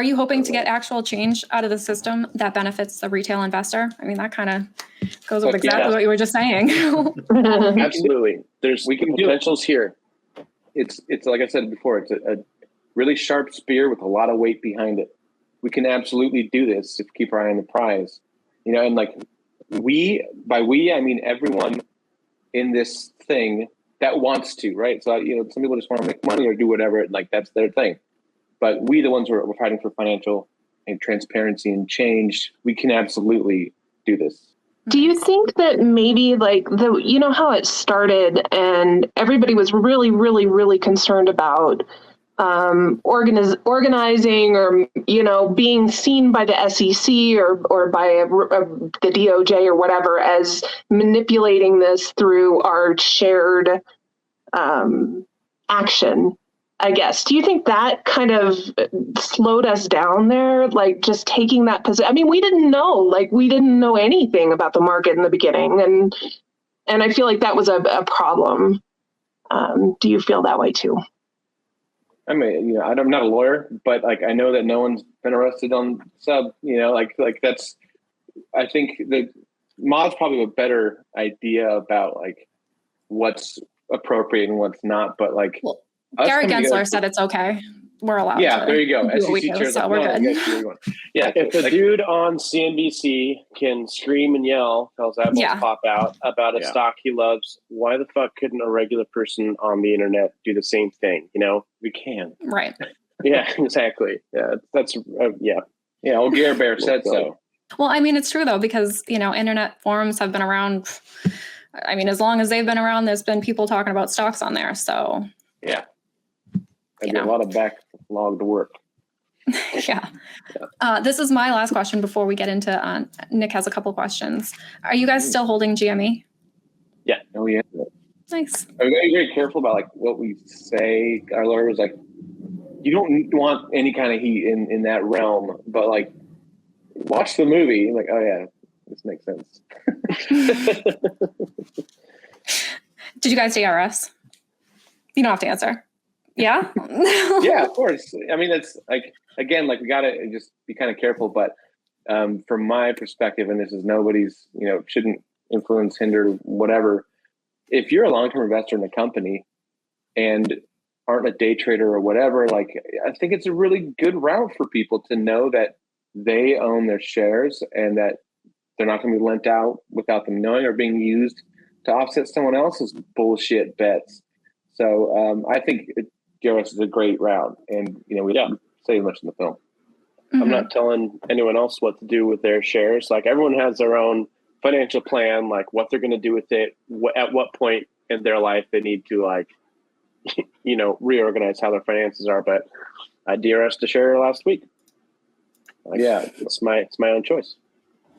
are you hoping to get actual change out of the system that benefits the retail investor? I mean, that kind of goes with exactly what you were just saying. Absolutely. There's potentials here. It's like I said before, it's a really sharp spear with a lot of weight behind it. We can absolutely do this if we keep our eye on the prize. You know, and like by we, I mean everyone in this thing that wants to, right? So, you know, some people just want to make money or do whatever, like that's their thing. But we, the ones who are fighting for financial and transparency and change, we can absolutely do this. Do you think that maybe like you know how it started and everybody was really, really, really concerned about organizing or, you know, being seen by the SEC or by the DOJ or whatever as manipulating this through our shared action, I guess. Do you think that kind of slowed us down there? Like just taking that position? I mean, we didn't know anything about the market in the beginning. And I feel like that was a problem. Do you feel that way too? I mean, you know, I'm not a lawyer, but like I know that no one's been arrested on sub. You know, like that's. I think that Ma's probably a better idea about like what's appropriate and what's not. But like, Gary Gensler said it's okay. We're allowed. Yeah, there you go. So we're good. Yeah, if a dude on CNBC can scream and yell till his eyeballs pop out about a stock he loves, why the fuck couldn't a regular person on the internet do the same thing? You know, we can. Right. Yeah, exactly. Yeah, that's yeah. Well, Gare Bear said so. Well, I mean, it's true though, because you know, internet forums have been around. I mean, as long as they've been around, there's been people talking about stocks on there. So yeah. A lot of backlogged work. Yeah. This is my last question before we get into Nick has a couple questions. Are you guys still holding GME? Yeah. Oh, yeah. Nice. Are we very careful about like what we say? Our lawyer was like, you don't want any kind of heat in that realm, but like watch the movie. Like, oh yeah, this makes sense. Did you guys DRS? You don't have to answer. Yeah. Yeah, of course. I mean, it's like, again, like we got to just be kind of careful, but from my perspective, and this is nobody's, you know, shouldn't influence, hinder, whatever. If you're a long-term investor in a company and aren't a day trader or whatever, like I think it's a really good route for people to know that they own their shares and that they're not going to be lent out without them knowing or being used to offset someone else's bullshit bets. So I think Garris is a great route, and you know we say much in the film. I'm not telling anyone else what to do with their shares. Like everyone has their own financial plan, like what they're going to do with it, at what point in their life they need to like, you know, reorganize how their finances are. But I DRS'd a share last week. Like, yeah, it's my own choice.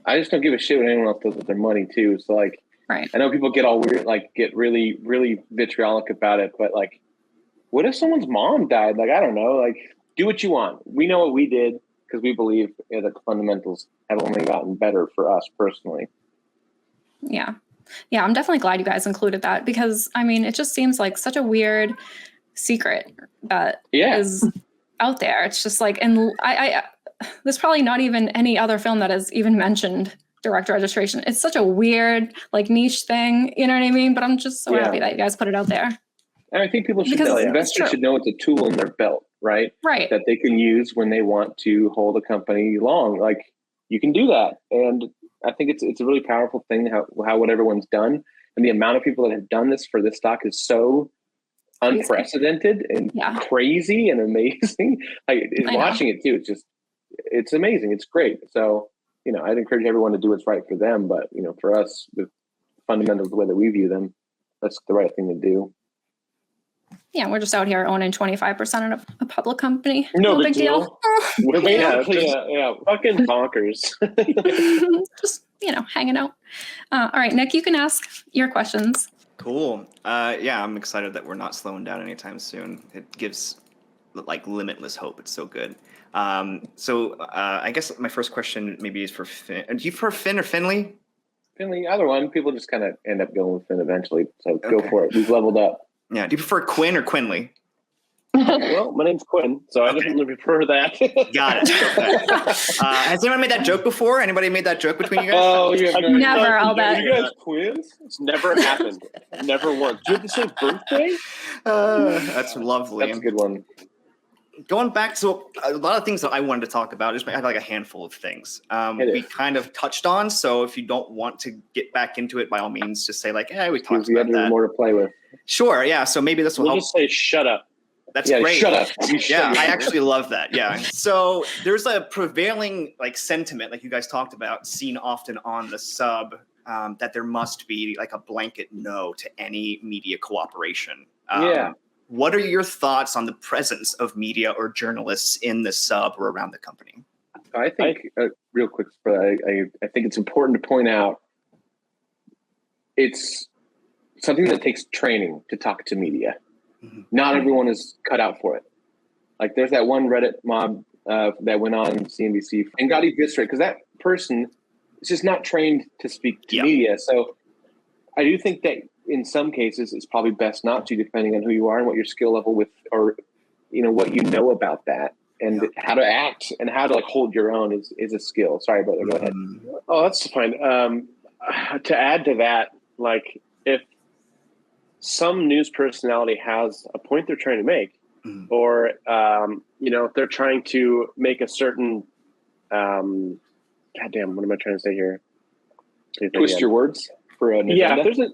I just don't give a shit what anyone else does with their money too. So like, right. I know people get all weird, like get really, really vitriolic about it, but like, what if someone's mom died? Like, I don't know, like do what you want. We know what we did because we believe that the fundamentals have only gotten better for us personally. Yeah. Yeah. I'm definitely glad you guys included that because I mean, it just seems like such a weird secret that is out there. It's just like, and I there's probably not even any other film that has even mentioned direct registration. It's such a weird, like niche thing. You know what I mean? But I'm just so happy that you guys put it out there. And I think people should know, investors should know it's a tool in their belt, right? Right. That they can use when they want to hold a company long. Like you can do that. And I think it's a really powerful thing how what everyone's done. And the amount of people that have done this for this stock is so unprecedented and crazy and amazing. Like watching it too, it's amazing. It's great. So, you know, I'd encourage everyone to do what's right for them. But, you know, for us, with fundamentals, the way that we view them, that's the right thing to do. Yeah, we're just out here owning 25% of a public company. No big deal. Fucking bonkers. Just, you know, hanging out. All right, Nick, you can ask your questions. Cool. Yeah, I'm excited that we're not slowing down anytime soon. It gives like limitless hope. It's so good. So I guess my first question maybe is for Finn. Do you prefer Finn or Finley? Finley, either one. People just kind of end up going with Finn eventually. So go for it. We've leveled up. Yeah. Do you prefer Quinn or Quinley? Well, my name's Quinn, so I definitely prefer that. Got it. Has anyone made that joke before? Anybody made that joke between you guys? Oh, you have never. I'll bet. Are you guys twins? It's never happened. Never once. Do you have the same birthday? That's lovely. That's a good one. Going back to a lot of things that I wanted to talk about, I have like a handful of things we kind of touched on. So if you don't want to get back into it, by all means, just say like, we talked about that. More to play with. Sure, yeah. So maybe this will help. Just say, shut up. That's great. Shut up. Yeah, I actually love that. Yeah. So there's a prevailing like sentiment, like you guys talked about, seen often on the sub, that there must be like a blanket no to any media cooperation. What are your thoughts on the presence of media or journalists in the sub or around the company? I think, real quick, I think it's important to point out it's something that takes training to talk to media. Mm-hmm. Not everyone is cut out for it. Like there's that one Reddit mob that went on CNBC and got eviscerated because that person is just not trained to speak to media. So I do think that in some cases it's probably best not to, depending on who you are and what your skill level with, or what you know about that, and how to act and how to like hold your own is a skill. Sorry, brother, go ahead. Oh, that's fine. To add to that, like if some news personality has a point they're trying to make, or if they're trying to make a certain goddamn, what am I trying to say here? Twist your words for an agenda.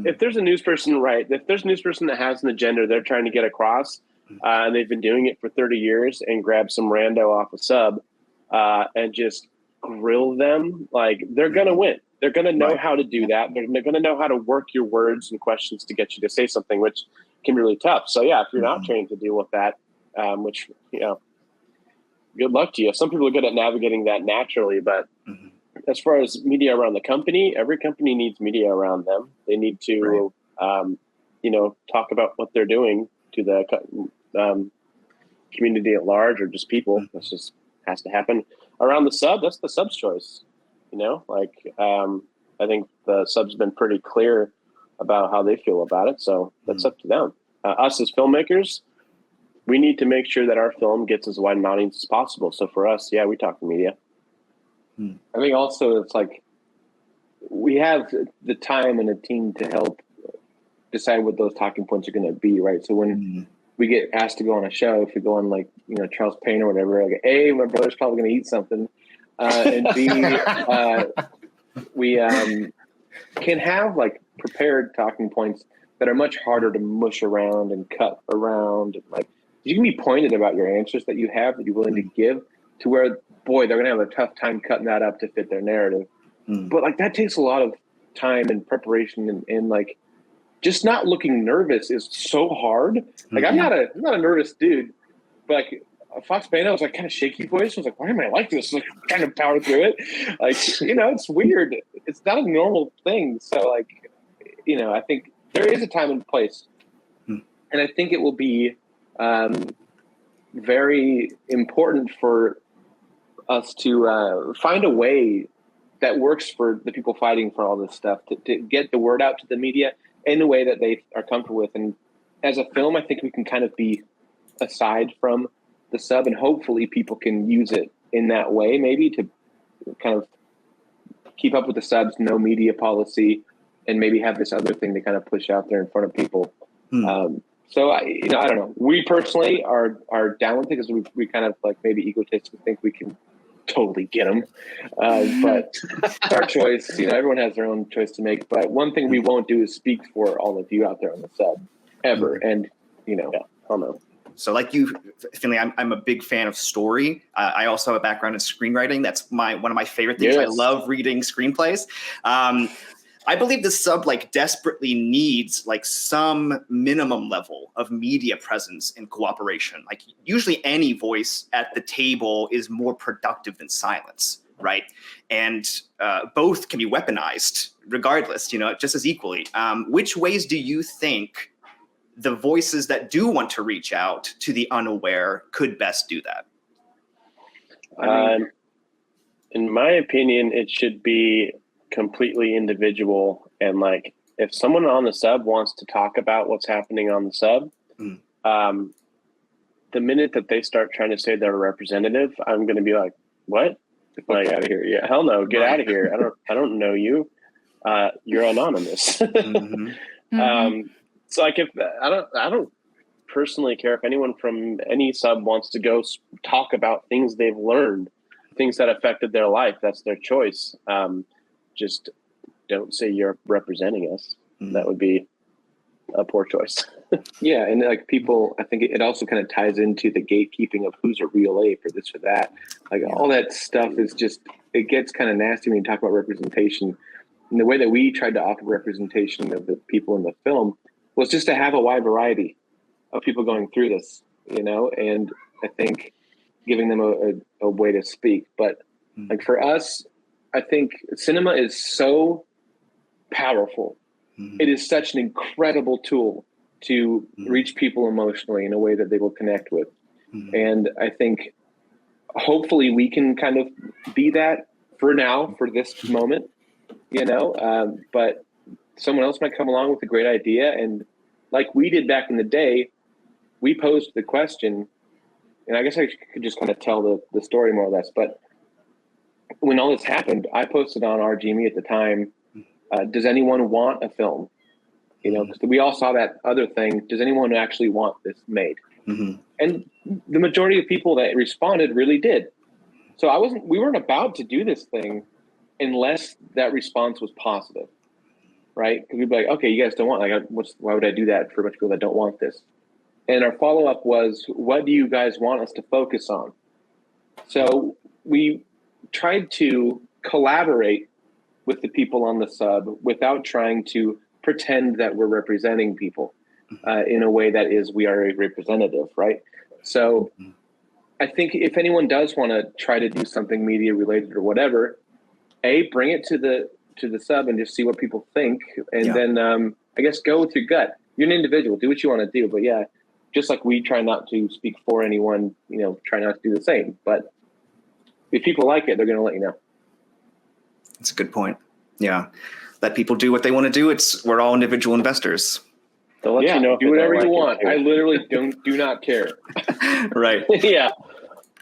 If there's a news person, right? If there's a news person that has an agenda they're trying to get across, and they've been doing it for 30 years, and grab some rando off a sub and just grill them, like they're gonna win. They're gonna know how to do that. They're gonna know how to work your words and questions to get you to say something, which can be really tough. So yeah, if you're not trained to deal with that, which good luck to you. Some people are good at navigating that naturally, but as far as media around the company, every company needs media around them. They need to, talk about what they're doing to the community at large, or just people. This just has to happen around the sub. That's the sub's choice. I think the sub's been pretty clear about how they feel about it. So that's up to them. Us as filmmakers, we need to make sure that our film gets as wide an audience as possible. So for us, we talk to media. I think also it's like we have the time and a team to help decide what those talking points are going to be, right? So when we get asked to go on a show, if we go on like Charles Payne or whatever, like A, my brother's probably going to eat something, and B, we can have like prepared talking points that are much harder to mush around and cut around. Like you can be pointed about your answers that you have that you're willing to give, to where, boy, they're going to have a tough time cutting that up to fit their narrative. But like that takes a lot of time and preparation, and like just not looking nervous is so hard. Like I'm not a nervous dude, but like Fox Bano was like kind of shaky voice. I was like, why am I like this? Like trying to power through it. Like, it's weird. It's not a normal thing. So like, I think there is a time and place, and I think it will be very important for us to find a way that works for the people fighting for all this stuff, to get the word out to the media in a way that they are comfortable with. And as a film, I think we can kind of be aside from the sub, and hopefully people can use it in that way, maybe to kind of keep up with the subs, no media policy, and maybe have this other thing to kind of push out there in front of people. So I don't know. We personally are down with it because we kind of like maybe egotistically think we can totally get them, but it's our choice. Everyone has their own choice to make. But one thing we won't do is speak for all of you out there on the sub ever. And hell no. So like you, Finley, I'm a big fan of story. I also have a background in screenwriting. That's one of my favorite things. Yes. I love reading screenplays. I believe the sub like desperately needs like some minimum level of media presence and cooperation. Like usually any voice at the table is more productive than silence, right? And both can be weaponized regardless, just as equally. Which ways do you think the voices that do want to reach out to the unaware could best do that? In my opinion, it should be completely individual, and like if someone on the sub wants to talk about what's happening on the sub, the minute that they start trying to say they're a representative, I'm going to be like, what? Like, out of here. Yeah. Hell no. Get out of here. I don't know you. You're anonymous. So like, if I don't personally care if anyone from any sub wants to go talk about things they've learned, things that affected their life. That's their choice. Just don't say you're representing us. That would be a poor choice. Yeah, and like people, I think it also kind of ties into the gatekeeping of who's a real ape or this or that. Like all that stuff is just, it gets kind of nasty when you talk about representation. And the way that we tried to offer representation of the people in the film was just to have a wide variety of people going through this, you know, and I think giving them a way to speak. But like for us, I think cinema is so powerful. It is such an incredible tool to reach people emotionally in a way that they will connect with. And I think hopefully we can kind of be that for now, for this moment, you know, but someone else might come along with a great idea. And like we did back in the day, we posed the question, and I guess I could just kind of tell the story more or less, but when all this happened, I posted on our GME at the time, does anyone want a film? You know, because we all saw that other thing. Does anyone actually want this made? And the majority of people that responded really did. So we weren't about to do this thing unless that response was positive, right? Because we'd be like, okay, you guys don't want, like, why would I do that for a bunch of people that don't want this? And our follow-up was, what do you guys want us to focus on? So we tried to collaborate with the people on the sub without trying to pretend that we're representing people in a way that is, we are a representative, right? So I think if anyone does want to try to do something media related or whatever, bring it to the sub and just see what people think. And then I guess go with your gut. You're an individual, do what you want to do. But yeah, just like we try not to speak for anyone, you know, try not to do the same. But if people like it, they're going to let you know. That's a good point. Yeah. Let people do what they want to do. We're all individual investors. They'll let you know. Do whatever you want. I literally do not care. Right. Yeah.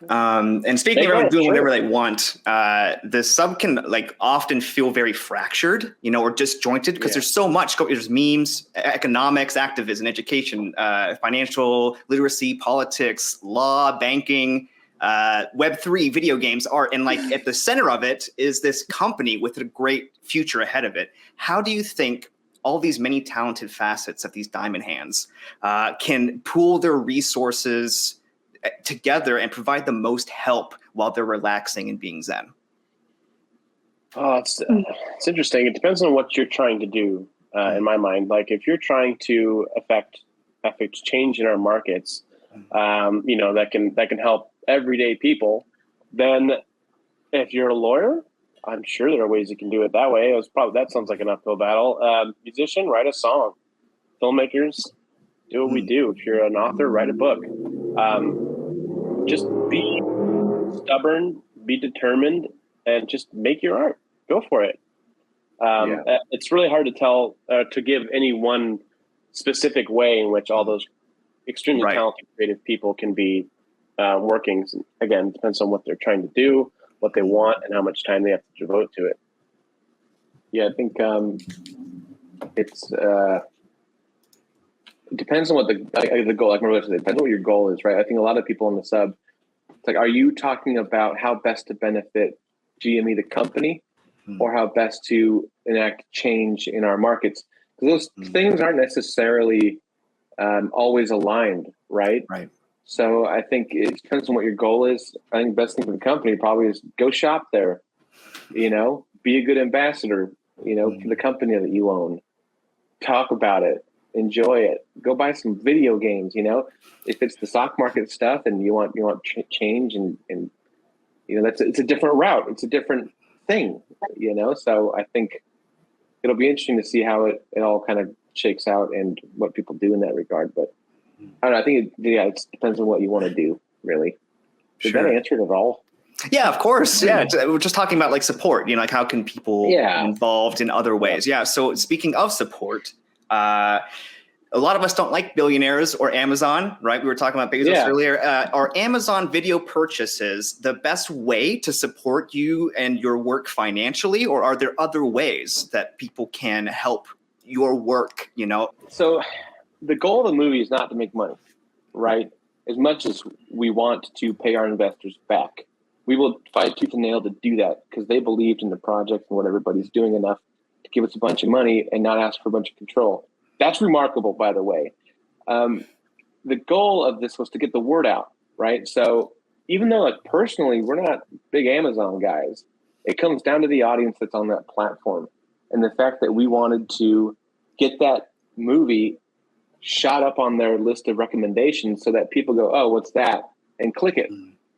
And speaking of everyone doing whatever they want, the sub can like often feel very fractured, you know, or disjointed because there's so much. There's memes, economics, activism, education, financial literacy, politics, law, banking, Web3, video games, art, and like at the center of it is this company with a great future ahead of it. How do you think all these many talented facets of these diamond hands can pool their resources together and provide the most help while they're relaxing and being zen? Oh, it's interesting. It depends on what you're trying to do. In my mind, like if you're trying to affect change in our markets, you know, that can help everyday people, then if you're a lawyer, I'm sure there are ways you can do it that way. That sounds like an uphill battle. Musician, write a song. Filmmakers, do what we do. If you're an author, write a book. Just be stubborn, be determined, and just make your art. Go for it. It's really hard to tell, to give any one specific way in which all those extremely talented, creative people can be working. Again, it depends on what they're trying to do, what they want, and how much time they have to devote to it. Yeah, I think it depends on what the goal. Like Marissa said, depends on what your goal is, right? I think a lot of people in the sub, it's like, are you talking about how best to benefit GME, the company, or how best to enact change in our markets? Because those things aren't necessarily always aligned, right? Right. So I think it depends on what your goal is. I think the best thing for the company probably is go shop there, you know, be a good ambassador, you know, for the company that you own. Talk about it, enjoy it, go buy some video games, you know. If it's the stock market stuff and you want change and you know, it's a different route. It's a different thing, you know. So I think it'll be interesting to see how it all kind of shakes out and what people do in that regard. But I don't know. I think it depends on what you want to do, really. Did that answer it at all? Yeah, of course. Yeah, we're just talking about like support. You know, like how can people be involved in other ways? Yeah. So speaking of support, a lot of us don't like billionaires or Amazon, right? We were talking about Bezos earlier. Are Amazon video purchases the best way to support you and your work financially, or are there other ways that people can help your work, you know? So the goal of the movie is not to make money, right? As much as we want to pay our investors back, we will fight tooth and nail to do that because they believed in the project and what everybody's doing enough to give us a bunch of money and not ask for a bunch of control. That's remarkable, by the way. The goal of this was to get the word out, right? So even though, like, personally, we're not big Amazon guys, it comes down to the audience that's on that platform. And the fact that we wanted to get that movie shot up on their list of recommendations so that people go, oh, what's that? And click it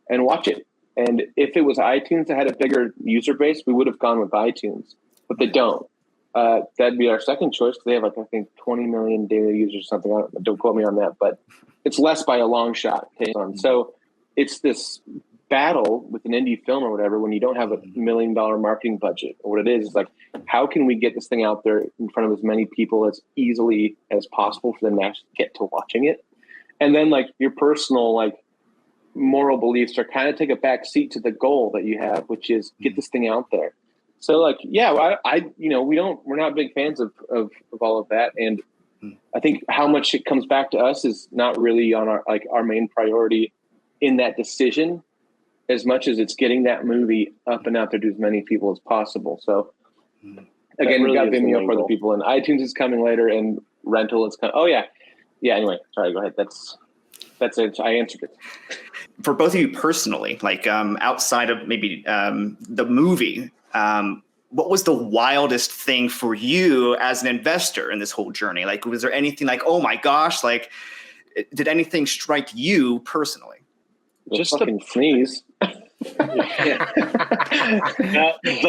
and watch it. And if it was iTunes that had a bigger user base, we would have gone with iTunes, but they don't. That'd be our second choice because they have, like, I think 20 million daily users or something. Don't quote me on that, but it's less by a long shot. So it's this battle with an indie film or whatever when you don't have $1 million marketing budget. Or what it is like, how can we get this thing out there in front of as many people as easily as possible for them to actually get to watching it? And then, like, your personal, like, moral beliefs are kind of take a back seat to the goal that you have, which is get this thing out there. So, like, yeah, we're not big fans of all of that. And I think how much it comes back to us is not really on our main priority in that decision, as much as it's getting that movie up and out there to as many people as possible. So again, we got Vimeo for other people, and iTunes is coming later, and rental is coming. Oh yeah. Anyway, sorry, go ahead. That's it. I answered it. For both of you personally, like, outside of maybe the movie, what was the wildest thing for you as an investor in this whole journey? Like, was there anything like, oh my gosh, like, did anything strike you personally? Just fucking sneeze. The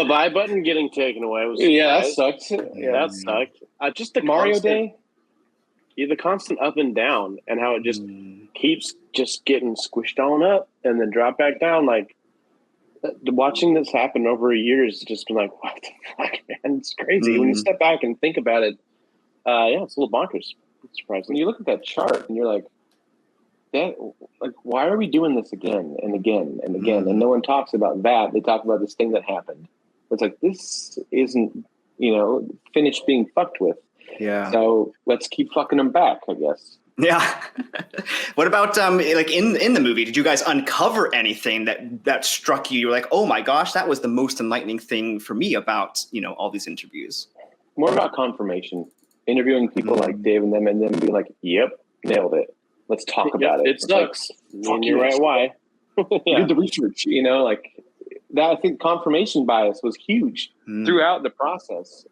buy button getting taken away was that sucked. That sucked. Just the Mario Day. Yeah, the constant up and down, and how it just keeps just getting squished on up and then drop back down. Like, watching this happen over a year has just been like, what the fuck, man? It's crazy. When you step back and think about it, it's a little bonkers. It's surprising. When you look at that chart and you're like, why are we doing this again and again and again? And no one talks about that. They talk about this thing that happened. It's like, this isn't, finished being fucked with. Yeah. So let's keep fucking them back, I guess. Yeah. What about like in the movie? Did you guys uncover anything that struck you? You were like, oh my gosh, that was the most enlightening thing for me about all these interviews. More about confirmation, interviewing people like Dave and them, and then being like, yep, nailed it. Let's talk about it. It sucks. Like, you're right. Why? You did the research, like that. I think confirmation bias was huge throughout the process.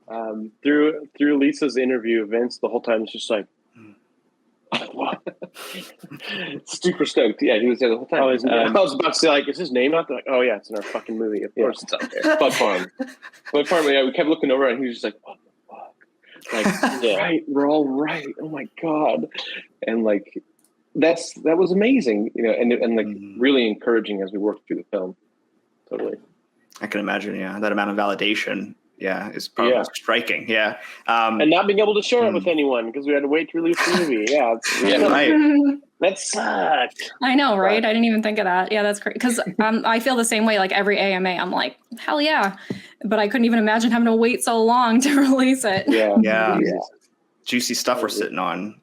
Through Lisa's interview, Vince the whole time was just like, what? Super stoked. Yeah, he was there the whole time. I was about to say, like, is his name out there? Like, oh yeah, it's in our fucking movie. Of course it's out there. Bug Farm. Yeah, we kept looking over and he was just like, what the fuck? Like, right, we're all right. Oh my God. And like, that was amazing, and like really encouraging as we worked through the film. Totally. I can imagine, that amount of validation, is probably striking. Yeah. And not being able to share it with anyone because we had to wait to release the movie. Yeah. Right. That sucked. I know, right? I didn't even think of that. Yeah, that's great. Because I feel the same way. Like every AMA, I'm like, hell yeah. But I couldn't even imagine having to wait so long to release it. Yeah. Juicy stuff we're sitting on.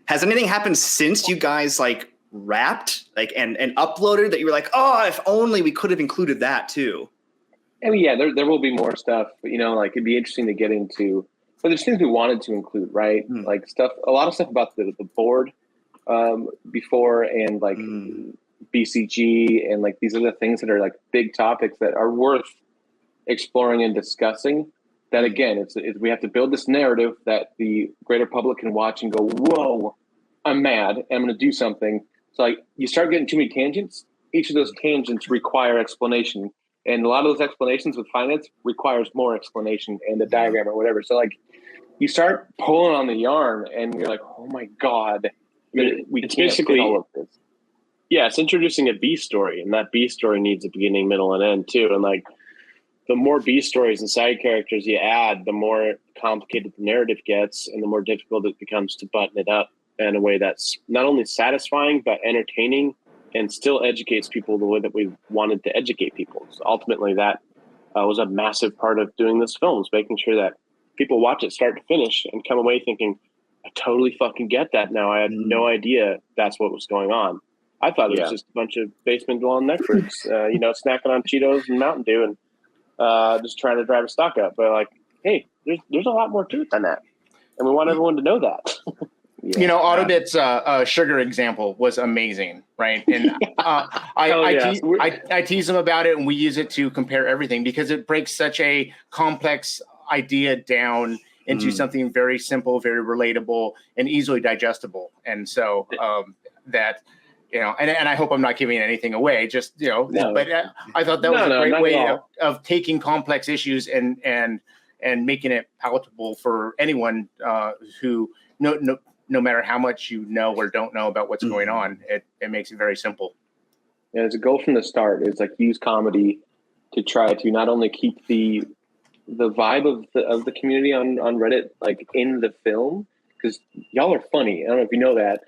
Has anything happened since you guys like wrapped and uploaded that you were like, oh, if only we could have included that too? I mean, there will be more stuff, but like it'd be interesting to get into. But there's things we wanted to include, right? Like a lot of stuff about the board before, and like BCG, and like these are the things that are like big topics that are worth exploring and discussing. That again, it's we have to build this narrative that the greater public can watch and go, whoa, I'm mad, I'm going to do something. So like you start getting too many tangents. Each of those tangents require explanation. And a lot of those explanations with finance requires more explanation and a diagram or whatever. So like you start pulling on the yarn and you're like, oh my God, it's basically all of this. Yeah, it's introducing a B story, and that B story needs a beginning, middle, and end too. And like the more B stories and side characters you add, the more complicated the narrative gets and the more difficult it becomes to button it up in a way that's not only satisfying, but entertaining and still educates people the way that we wanted to educate people. So ultimately that was a massive part of doing this film, is making sure that people watch it start to finish and come away thinking, I totally fucking get that now. I had no idea that's what was going on. I thought it was just a bunch of basement dwelling neckbirds, snacking on Cheetos and Mountain Dew and just trying to drive a stock up. But like, hey, there's a lot more to it than that. And we want everyone to know that. Autobit's sugar example was amazing, right? And I tease them about it, and we use it to compare everything because it breaks such a complex idea down into something very simple, very relatable, and easily digestible. And so that, and I hope I'm not giving anything away, just, but I thought that was a great way of taking complex issues and making it palatable for anyone who, no matter how much you know or don't know about what's going on, it makes it very simple. And it's a goal from the start. It's like use comedy to try to not only keep the vibe of the community on Reddit like in the film, because y'all are funny. I don't know if you know that,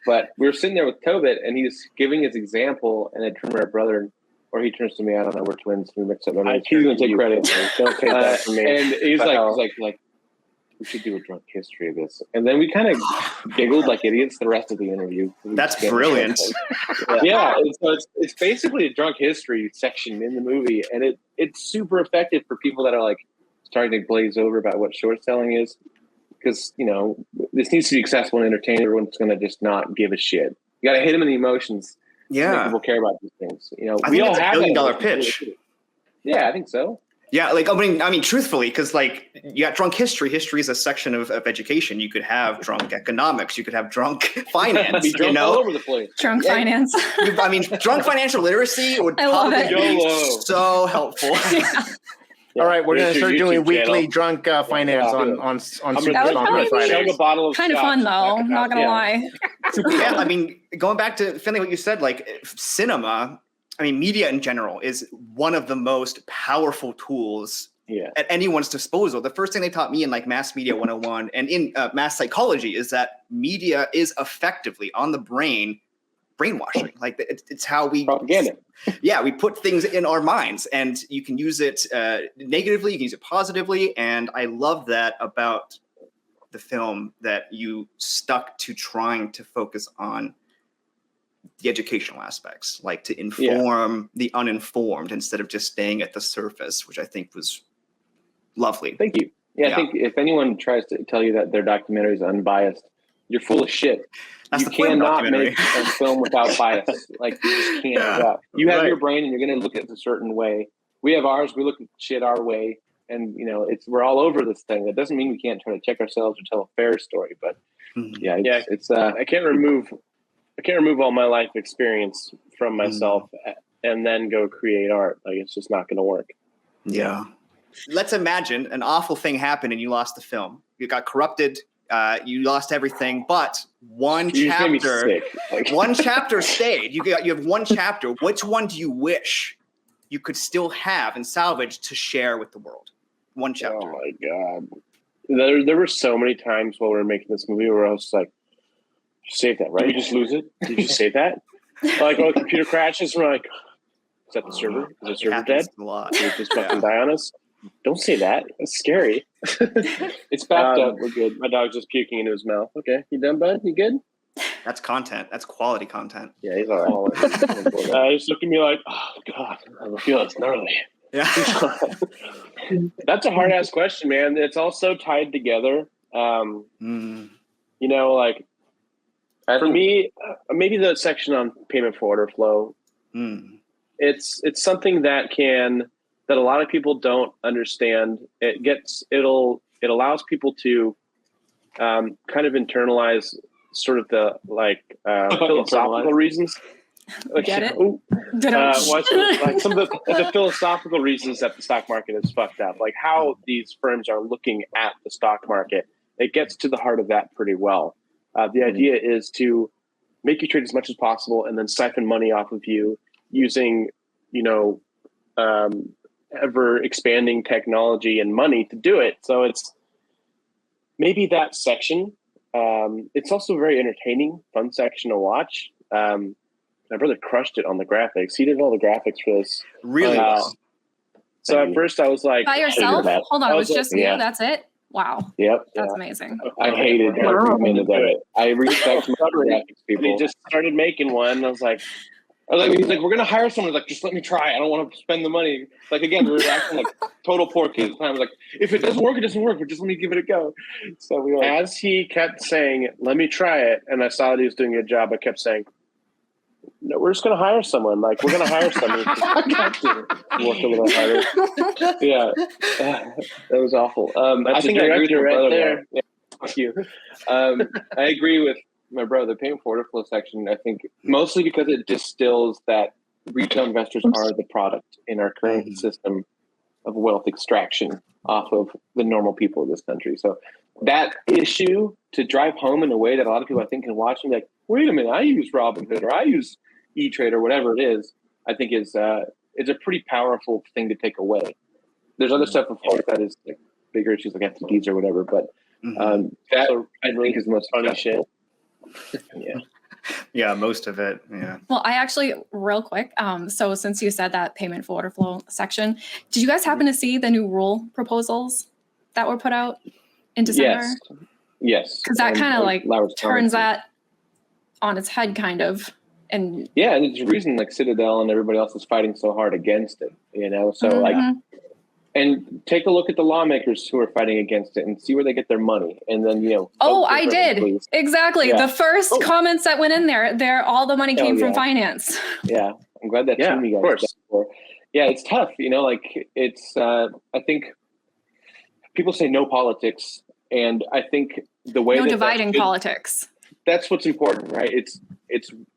but we were sitting there with Tobit and he's giving his example, and I turned to my brother, or he turns to me. I don't know. We're twins. We mix up. He's going to take credit. Don't take that from me. And he's like, we should do a drunk history of this. And then we kind of giggled like idiots the rest of the interview. That's brilliant. Yeah. And so it's basically a drunk history section in the movie. And it's super effective for people that are like starting to glaze over about what short selling is. Because, this needs to be accessible and entertaining. Everyone's going to just not give a shit. You got to hit them in the emotions. Yeah. To make people care about these things. We all have $1 billion pitch. Yeah, I think so. Yeah, I mean, truthfully, because you got drunk history. History is a section of education. You could have drunk economics. You could have drunk finance. Be drunk all over the place. Drunk finance. Drunk financial literacy would probably be so helpful. All right, we're going to start doing weekly drunk finance on Superstonk Fridays. Kind of fun though. Not gonna lie. Yeah, going back to Finley, what you said, cinema. Media in general is one of the most powerful tools at anyone's disposal. The first thing they taught me in Mass Media 101 and in mass psychology is that media is effectively on the brain brainwashing. It's how we propaganda. Yeah, we put things in our minds, and you can use it negatively, you can use it positively, and I love that about the film, that you stuck to trying to focus on the educational aspects, to inform the uninformed instead of just staying at the surface, which I think was lovely. Thank you. Yeah, I think if anyone tries to tell you that their documentary is unbiased, you're full of shit. That's you cannot make a film without bias. You just can't. Yeah. You have your brain, and you're going to look at it a certain way. We have ours. We look at shit our way, and we're all over this thing. That doesn't mean we can't try to check ourselves or tell a fair story, but it's I can't remove all my life experience from myself and then go create art. It's just not going to work. Yeah. Let's imagine an awful thing happened and you lost the film. You got corrupted. You lost everything, but one chapter stayed. You have one chapter. Which one do you wish you could still have and salvage to share with the world? One chapter. Oh my God. There were so many times while we were making this movie where I was like, save that, right? Did you just lose it? Did you save that? A computer crashes, and we're like, is that the server? Is the server dead? A lot. Did it just fucking die on us? Don't say that. That's scary. It's backed up. We're good. My dog's just puking into his mouth. Okay, you done, bud? You good? That's content. That's quality content. Yeah, he's all right. He's looking at me like, oh God, I feel it's gnarly. Yeah. That's a hard ass question, man. It's all so tied together. For me, maybe the section on payment for order flow. It's something that a lot of people don't understand. It allows people to kind of internalize sort of the philosophical reasons. Get it? Some of the philosophical reasons that the stock market is fucked up, how these firms are looking at the stock market. It gets to the heart of that pretty well. The idea is to make you trade as much as possible and then siphon money off of you using, ever expanding technology and money to do it. So it's maybe that section. It's also a very entertaining, fun section to watch. My brother crushed it on the graphics. He did all the graphics for this. Really? So at first I was like, by yourself? Hold on, it was just you? yeah. That's it? Wow. Yep. That's amazing. I hated every minute of it. I respect my graphics people. He just started making one. And I was like, he's like, we're gonna hire someone. He's like, just let me try. I don't want to spend the money. Like again, we were acting like total poor kids. I was like, if it doesn't work, it doesn't work. But just let me give it a go. So we as he kept saying, "Let me try it," and I saw that he was doing a good job, I kept saying, "No, we're just gonna hire someone. Like we're gonna hire someone to work a little harder." Yeah, that was awful. I think I agree with your brother there. Yeah, fuck you. I agree with my brother. The payment for order flow section, I think, mostly because it distills that retail investors are the product in our current system of wealth extraction off of the normal people of this country. So that issue to drive home in a way that a lot of people I think can watch and be like, wait a minute, I use Robinhood or I use E-Trade or whatever it is, I think is a pretty powerful thing to take away. There's other stuff, of course, that is like bigger issues like FTDs or whatever, but that I think is the most funny shit. Yeah, most of it. Yeah. Well, I actually, real quick, so since you said that payment for order flow section, did you guys happen to see the new rule proposals that were put out in December? Yes. Because that kind of like turns that on its head, kind of. And yeah, and there's a reason like Citadel and everybody else is fighting so hard against it, you know? So like, and take a look at the lawmakers who are fighting against it and see where they get their money. And then, you know. Oh, I did. Please. Exactly. Yeah. The first comments that went in there, all the money came from finance. Yeah. I'm glad that team you guys for. Yeah, it's tough. You know, like it's, I think people say no politics. And I think the way no dividing politics. That's what's important, right?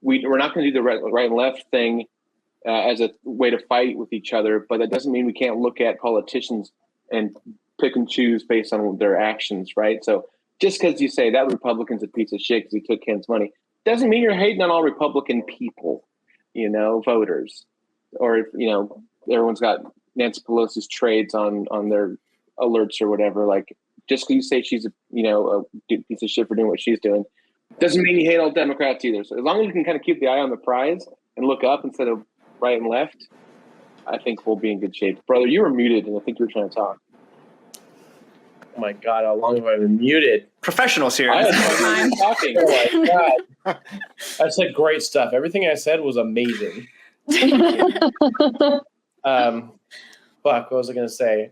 We're not going to do the right and left thing as a way to fight with each other, but that doesn't mean we can't look at politicians and pick and choose based on their actions, right? So just because you say that Republican's a piece of shit because he took Ken's money, doesn't mean you're hating on all Republican people, you know, voters, or you know, everyone's got Nancy Pelosi's trades on their alerts or whatever. Like just because you say she's a piece of shit for doing what she's doing, doesn't mean you hate all Democrats either. So as long as you can kind of keep the eye on the prize and look up instead of right and left, I think we'll be in good shape. Brother, you were muted, and I think you were trying to talk. Oh my God, how long have I been muted? Professionals here. I am talking. Oh my God. I said great stuff. Everything I said was amazing. Fuck, what was I going to say?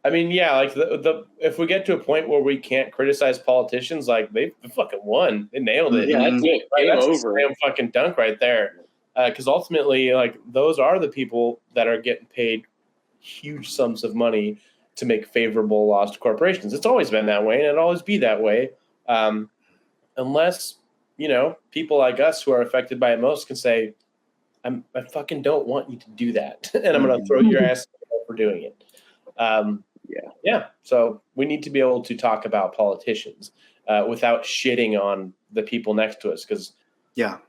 I mean, yeah, like the if we get to a point where we can't criticize politicians, like they fucking won. They nailed it. Yeah, that's it. Right, that's over. A slam fucking dunk right there. Because ultimately, like those are the people that are getting paid huge sums of money to make favorable laws to corporations. It's always been that way, and it'll always be that way, unless people like us who are affected by it most can say, "I fucking don't want you to do that, and I'm going to throw your ass for doing it." Yeah. So we need to be able to talk about politicians without shitting on the people next to us, because a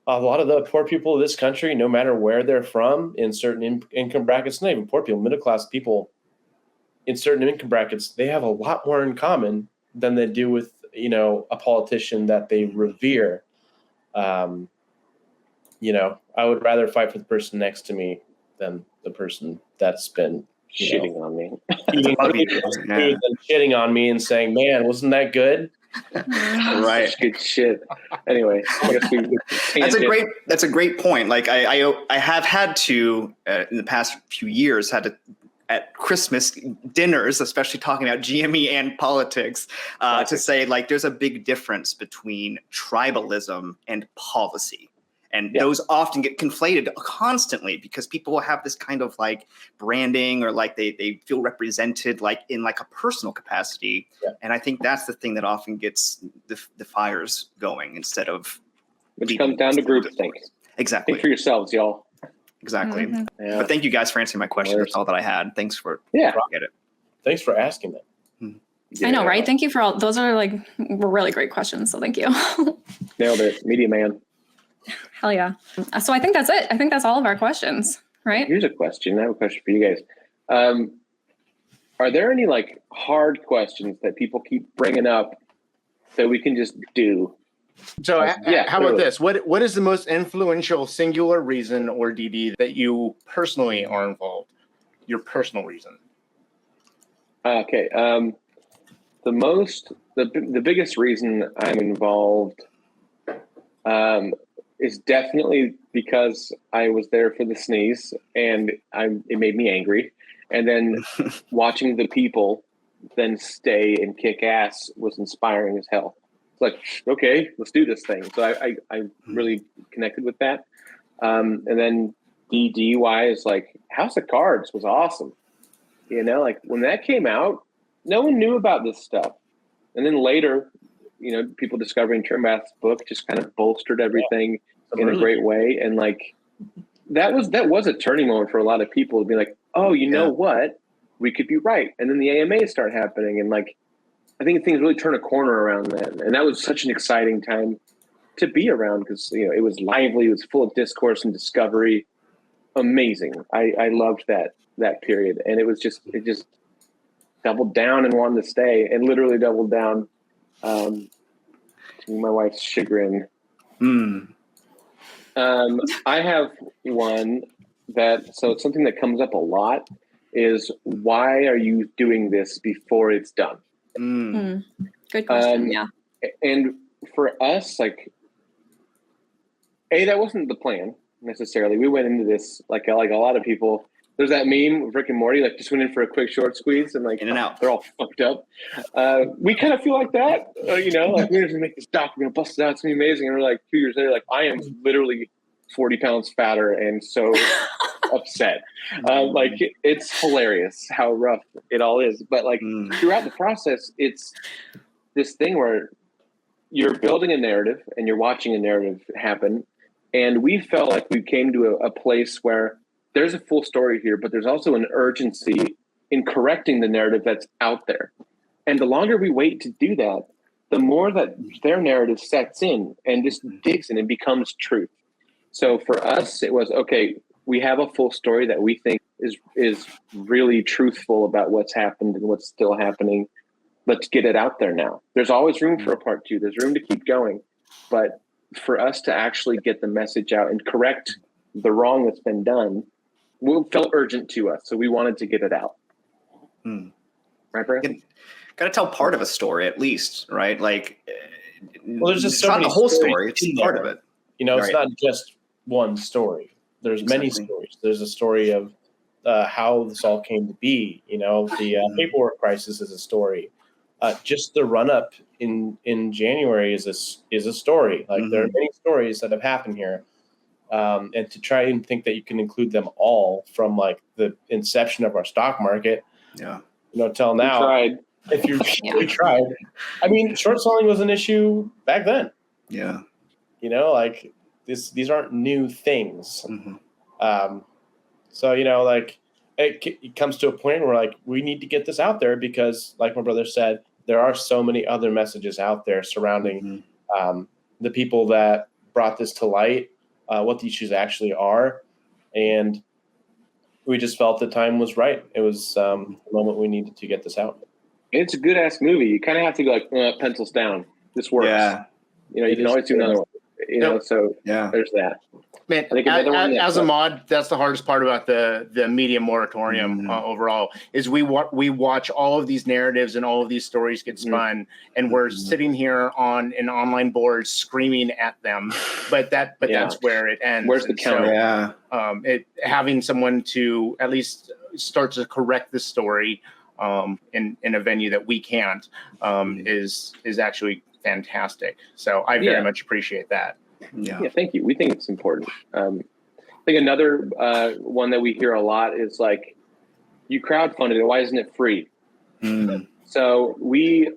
lot of the poor people of this country, no matter where they're from, in certain income brackets, not even poor people, middle class people in certain income brackets, they have a lot more in common than they do with a politician that they revere. I would rather fight for the person next to me than the person that's been shitting on me. Shitting on me and saying, "Man, wasn't that good?" Right. Good shit. Anyway, I guess that's a great point. Like I have had to in the past few years at Christmas dinners, especially talking about GME and politics, to say like there's a big difference between tribalism and policy. And those often get conflated constantly because people will have this kind of like branding or like they feel represented like in like a personal capacity. Yeah. And I think that's the thing that often gets the fires going instead of. Which comes down to groupthink. Exactly. Think for yourselves, y'all. Exactly. Yeah. But thank you guys for answering my question. That's all that I had. Thanks for get it. Thanks for asking that. I know, right? Thank you for all. Those are like really great questions. So thank you. Nailed it. Media man. Hell yeah. So I think that's it. I think that's all of our questions, right? Here's a question. I have a question for you guys. are there any like hard questions that people keep bringing up that we can just do? So how about this? What is the most influential singular reason or DD that you personally are involved? Your personal reason. Okay. The biggest reason I'm involved is definitely because I was there for the sneeze and it made me angry. And then watching the people then stay and kick ass was inspiring as hell. It's like, okay, let's do this thing. So I really connected with that. And then DDY is like, House of Cards was awesome. You know, like when that came out, no one knew about this stuff. And then later, you know, people discovering Turnbath's book just kind of bolstered everything in a great way. And like, that was a turning moment for a lot of people to be like, oh, you know what? We could be right. And then the AMA start happening. And like, I think things really turn a corner around then. And that was such an exciting time to be around because, you know, it was lively. It was full of discourse and discovery. Amazing. I loved that period. And it just doubled down and wanted to stay and literally doubled down to my wife's chagrin. I have one so it's something that comes up a lot is why are you doing this before it's done? Good question. Yeah. And for us, like, that wasn't the plan necessarily. We went into this like a lot of people. There's that meme of Rick and Morty, like just went in for a quick short squeeze and like in and out. They're all fucked up. We kind of feel like that, you know, like we're gonna make this doc, we're gonna bust it out, it's gonna be amazing. And we're like 2 years later, like I am literally 40 pounds fatter and so upset. Like it's hilarious how rough it all is. But like throughout the process, it's this thing where you're building a narrative and you're watching a narrative happen. And we felt like we came to a place where there's a full story here, but there's also an urgency in correcting the narrative that's out there. And the longer we wait to do that, the more that their narrative sets in and just digs in and becomes truth. So for us, it was, okay, we have a full story that we think is really truthful about what's happened and what's still happening. Let's get it out there now. There's always room for a part 2. There's room to keep going. But for us to actually get the message out and correct the wrong that's been done, felt urgent to us. So we wanted to get it out. Right, Brad? Got to tell part of a story at least, right? Like, well, there's just it's not the whole story. It's part of it. You know, it's not just one story. There's many stories. There's a story of how this all came to be. You know, the paperwork crisis is a story. Just the run up in January is a story. Like there are many stories that have happened here. And to try and think that you can include them all from like the inception of our stock market, you know, till now. We tried. I mean, short selling was an issue back then. Yeah. You know, like these aren't new things. So, you know, like it comes to a point where like we need to get this out there because, like my brother said, there are so many other messages out there surrounding the people that brought this to light. What the issues actually are. And we just felt the time was right. It was the moment we needed to get this out. It's a good ass movie. You kind of have to go like, pencils down. This works. Yeah. You know, you can always do another one. You know, so there's that. Man, as a mod, that's the hardest part about the media moratorium overall is we watch all of these narratives and all of these stories get spun, and we're sitting here on an online board screaming at them. But that's where it ends. Where's the counter? So, having someone to at least start to correct the story in a venue that we can't is actually fantastic. So I very much appreciate that. Yeah, thank you. We think it's important. I think another one that we hear a lot is like, you crowdfunded it, why isn't it free? So we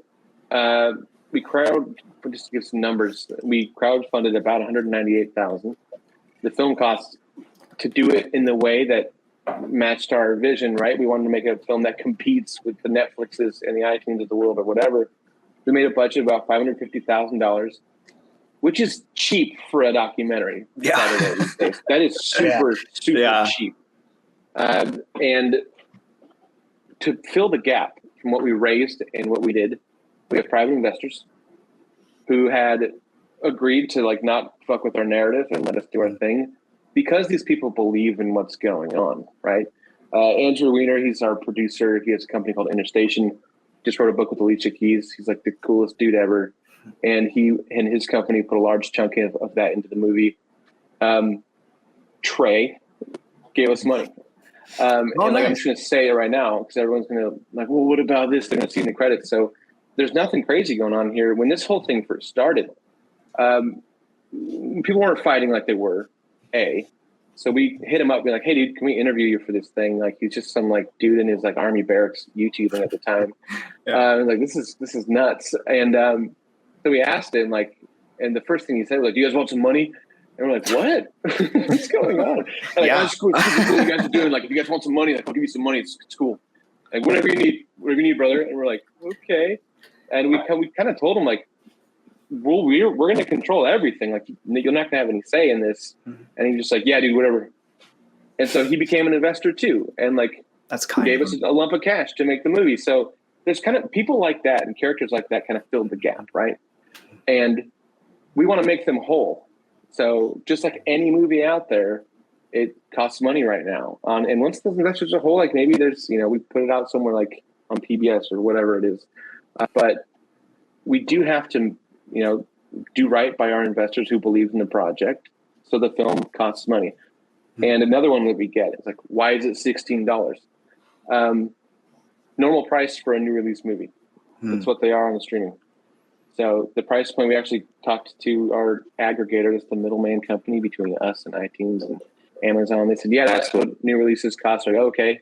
just to give some numbers, we crowdfunded about $198,000. The film cost to do it in the way that matched our vision, right? We wanted to make a film that competes with the Netflixes and the iTunes of the world or whatever. We made a budget of about $550,000. Which is cheap for a documentary. Yeah. That is super cheap. And to fill the gap from what we raised and what we did, we have private investors who had agreed to like not fuck with our narrative and let us do our thing because these people believe in what's going on, right? Andrew Weiner, he's our producer. He has a company called Interstation. Just wrote a book with Alicia Keys. He's like the coolest dude ever. And he and his company put a large chunk of that into the movie. Trey gave us money. And like, I'm just going to say it right now because everyone's going to like, well, what about this? They're going to see in the credits. So there's nothing crazy going on here. When this whole thing first started, people weren't fighting like they were, So we hit him up, be like, hey, dude, can we interview you for this thing? Like, he's just some like dude in his like army barracks YouTubing at the time. Like, this is nuts. And so we asked him, like, and the first thing he said was like, do you guys want some money? And we're like, what? What's going on? And like, oh, it's cool. It's cool. You guys are doing like, if you guys want some money, like, I'll give you some money. It's cool. Like, whatever you need, brother. And we're like, okay. And we kind of told him like, well, we're going to control everything. Like, you're not going to have any say in this. And he's just like, yeah, dude, whatever. And so he became an investor too. And like, that's kind gave us a lump of cash to make the movie. So there's kind of people like that and characters like that kind of filled the gap, right? And we want to make them whole. So just like any movie out there, it costs money right now. And once those investors are whole, like maybe there's, we put it out somewhere like on PBS or whatever it is. But we do have to, do right by our investors who believe in the project. So the film costs money. And another one that we get is like, why is it $16? Normal price for a new release movie. That's what they are on the streaming. So the price point, we actually talked to our aggregator, that's the middleman company between us and iTunes and Amazon. They said, yeah, that's what new releases cost. Like, okay,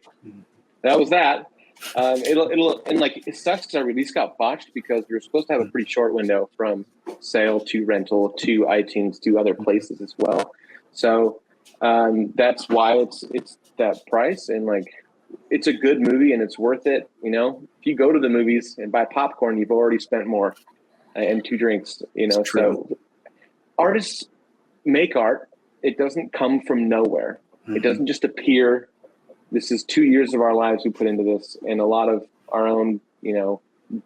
that was that. And like, it sucks because our release got botched because we were supposed to have a pretty short window from sale to rental to iTunes to other places as well. So that's why it's that price. And like, it's a good movie and it's worth it. If you go to the movies and buy popcorn, you've already spent more and 2 drinks, so artists make art. It doesn't come from nowhere. It doesn't just appear. This is 2 years of our lives we put into this and a lot of our own,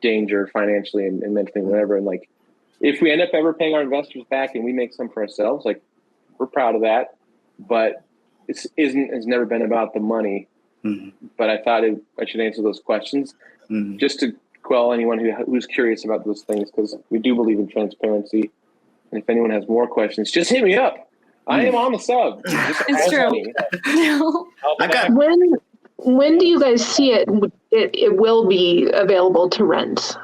danger financially and mentally, whatever. And like, if we end up ever paying our investors back and we make some for ourselves, like we're proud of that, but it's never been about the money. But I thought I should answer those questions just to quell anyone who's curious about those things, because we do believe in transparency. And if anyone has more questions, just hit me up. I am on the sub. It's true. When do you guys see it? It will be available to rent.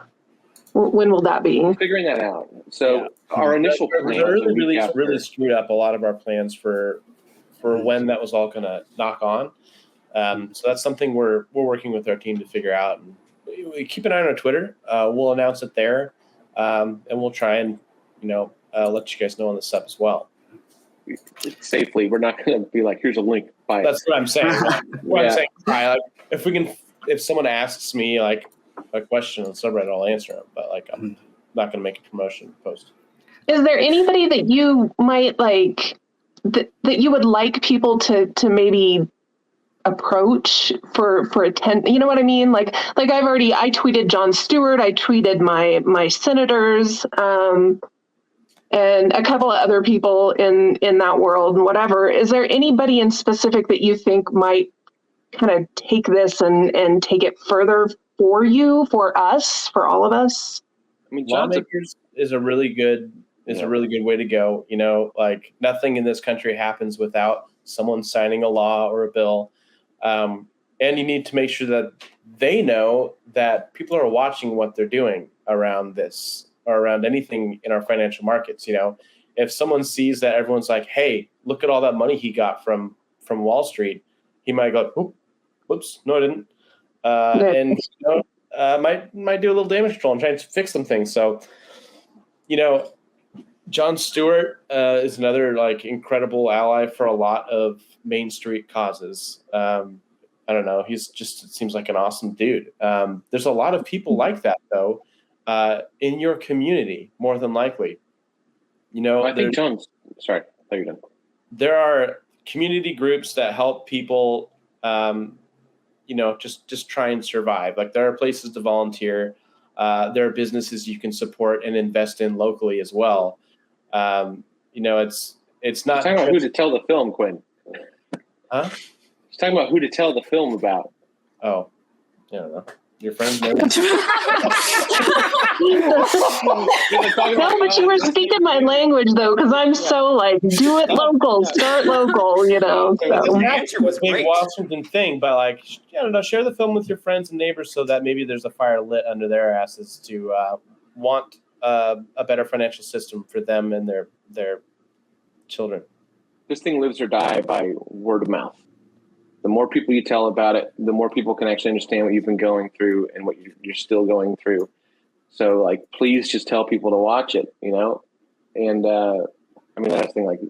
When will that be? We're figuring that out. So our initial plan really screwed up a lot of our plans for when that was all going to knock on. So that's something we're working with our team to figure out. And we keep an eye on our Twitter. We'll announce it there, and we'll try and let you guys know on the sub as well. Safely, we're not going to be like, here's a link. Buy it. That's what I'm saying. I'm saying, if someone asks me like a question on the subreddit, I'll answer them. But like, I'm not going to make a promotion post. Is there anybody that you might like that you would like people to maybe approach for attend? You know what I mean? Like I tweeted Jon Stewart, I tweeted my senators, and a couple of other people in that world and whatever. Is there anybody in specific that you think might kind of take this and take it further for you, for us, for all of us? I mean, lawmakers is a really good way to go. Like nothing in this country happens without someone signing a law or a bill. And you need to make sure that they know that people are watching what they're doing around this or around anything in our financial markets. If someone sees that everyone's like, hey, look at all that money he got from Wall Street, he might go, whoops, no, I didn't. And might do a little damage control and try to fix some things. So, Jon Stewart is another like incredible ally for a lot of Main Street causes. I don't know. It seems like an awesome dude. There's a lot of people like that though, in your community, more than likely. I think John's, sorry, I thought you were done. There are community groups that help people, just try and survive. Like there are places to volunteer. There are businesses you can support and invest in locally as well. It's not talking about who to tell the film, Quinn. Huh? He's talking about who to tell the film about. Oh, I don't know. Your friends know. No, but you were speaking my language though, because I'm so like, do it local, start local, So. The answer was a big Washington thing, but like, share the film with your friends and neighbors so that maybe there's a fire lit under their asses to want a better financial system for them and their children. This thing lives or die by word of mouth. The more people you tell about it, the more people can actually understand what you've been going through and what you're still going through. So, like, please just tell people to watch it, And, that's the thing, like,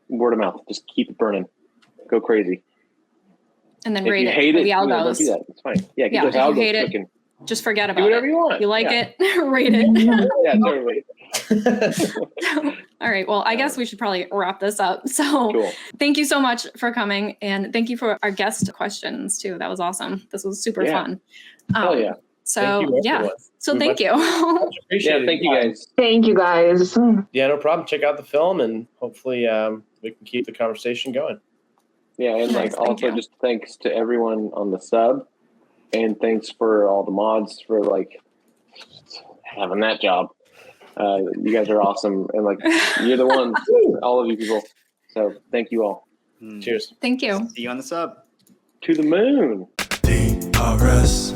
word of mouth. Just keep it burning. Go crazy. And then if rate you it. hate it, the algos. Don't do that. It's fine. Yeah, if you hate it, cooking. Just forget about it. Do whatever you want. You like it, rate it. Yeah, totally. All right. Well, I guess we should probably wrap this up. So cool. Thank you so much for coming. And thank you for our guest questions too. That was awesome. This was super fun. Hell yeah. So thank you. Appreciate it. Thank you guys. Thank you guys. Yeah, no problem. Check out the film and hopefully we can keep the conversation going. Yeah, and also just thanks to everyone on the sub, and thanks for all the mods for having that job. You guys are awesome, and you're the ones, all of you people. So thank you all. Cheers. Thank you. See you on the sub. To the moon. DRS.